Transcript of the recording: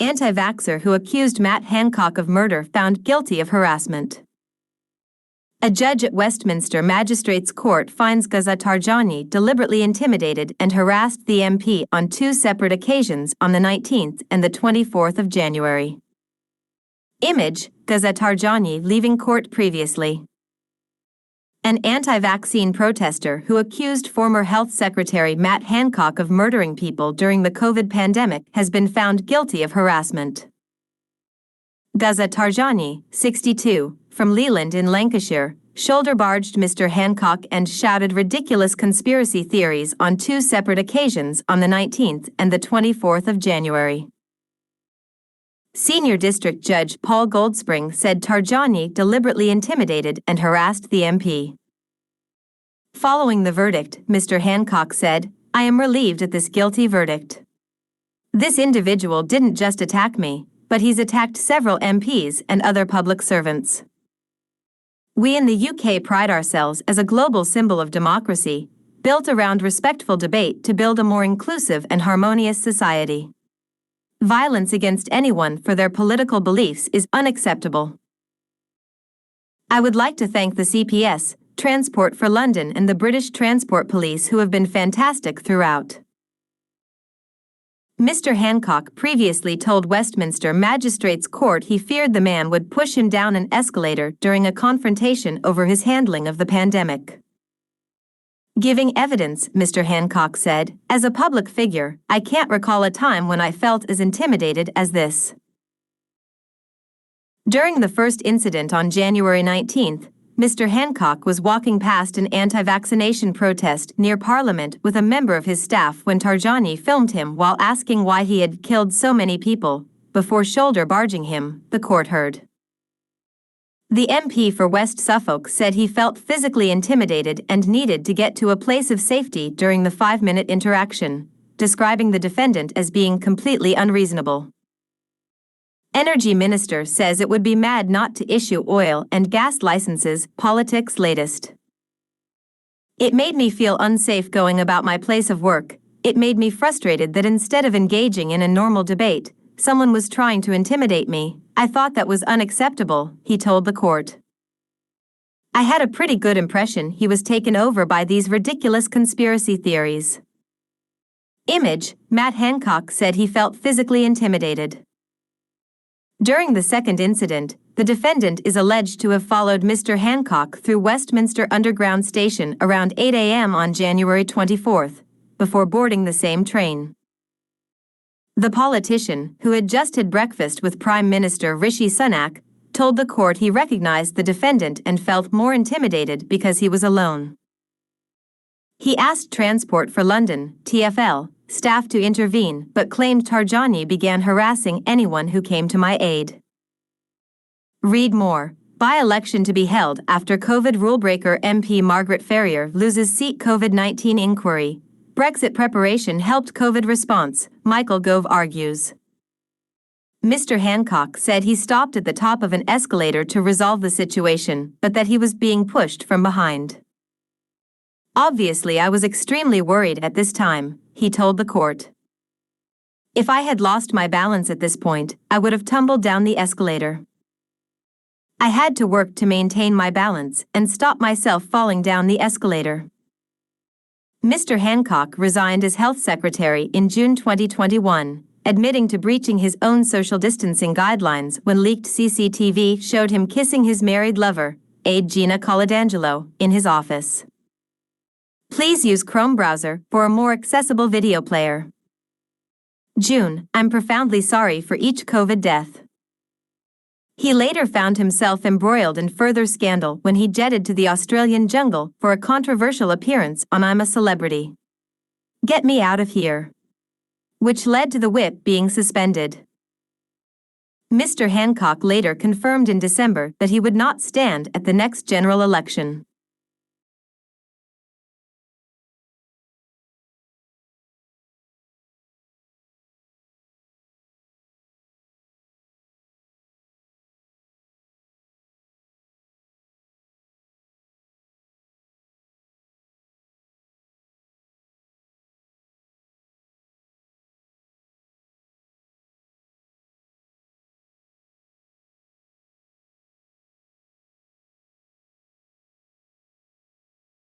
Anti-vaxxer who accused Matt Hancock of murder found guilty of harassment. A judge at Westminster Magistrates Court finds Gaza Tarjani deliberately intimidated and harassed the MP on two separate occasions on the 19th and the 24th of January. Image, Gaza Tarjani leaving court previously. An anti-vaccine protester who accused former Health Secretary Matt Hancock of murdering people during the COVID pandemic has been found guilty of harassment. Gaza Tarjani, 62, from Leland in Lancashire, shoulder-barged Mr. Hancock and shouted ridiculous conspiracy theories on two separate occasions on the 19th and the 24th of January. Senior District Judge Paul Goldspring said Tarjani deliberately intimidated and harassed the MP. Following the verdict, Mr. Hancock said, "I am relieved at this guilty verdict. This individual didn't just attack me, but he's attacked several MPs and other public servants. We in the UK pride ourselves as a global symbol of democracy, built around respectful debate to build a more inclusive and harmonious society. Violence against anyone for their political beliefs is unacceptable. I would like to thank the CPS, Transport for London and the British Transport Police who have been fantastic throughout." Mr. Hancock previously told Westminster Magistrates Court he feared the man would push him down an escalator during a confrontation over his handling of the pandemic. Giving evidence, Mr. Hancock said, "As a public figure, I can't recall a time when I felt as intimidated as this." During the first incident on January 19th, Mr. Hancock was walking past an anti-vaccination protest near Parliament with a member of his staff when Tarjani filmed him while asking why he had killed so many people, before shoulder-barging him, the court heard. The MP for West Suffolk said he felt physically intimidated and needed to get to a place of safety during the 5-minute interaction, describing the defendant as being completely unreasonable. Energy Minister says it would be mad not to issue oil and gas licenses, politics latest. "It made me feel unsafe going about my place of work. It made me frustrated that instead of engaging in a normal debate, someone was trying to intimidate me. I thought that was unacceptable," he told the court. "I had a pretty good impression he was taken over by these ridiculous conspiracy theories." Image, Matt Hancock said he felt physically intimidated. During the second incident, the defendant is alleged to have followed Mr. Hancock through Westminster Underground Station around 8 a.m. on January 24th, before boarding the same train. The politician, who had just had breakfast with Prime Minister Rishi Sunak, told the court he recognized the defendant and felt more intimidated because he was alone. He asked Transport for London, TfL, staff to intervene but claimed Tarjani began harassing anyone who came to my aid. Read more. By-election to be held after COVID rulebreaker MP Margaret Ferrier loses seat. COVID-19 inquiry. Brexit preparation helped COVID response, Michael Gove argues. Mr. Hancock said he stopped at the top of an escalator to resolve the situation, but that he was being pushed from behind. "Obviously, I was extremely worried at this time," he told the court. "If I had lost my balance at this point, I would have tumbled down the escalator. I had to work to maintain my balance and stop myself falling down the escalator." Mr. Hancock resigned as health secretary in June 2021, admitting to breaching his own social distancing guidelines when leaked CCTV showed him kissing his married lover, aide Gina Coladangelo, in his office. Please use Chrome browser for a more accessible video player. June, I'm profoundly sorry for each COVID death. He later found himself embroiled in further scandal when he jetted to the Australian jungle for a controversial appearance on I'm a Celebrity. Get Me Out of Here, which led to the whip being suspended. Mr. Hancock later confirmed in December that he would not stand at the next general election.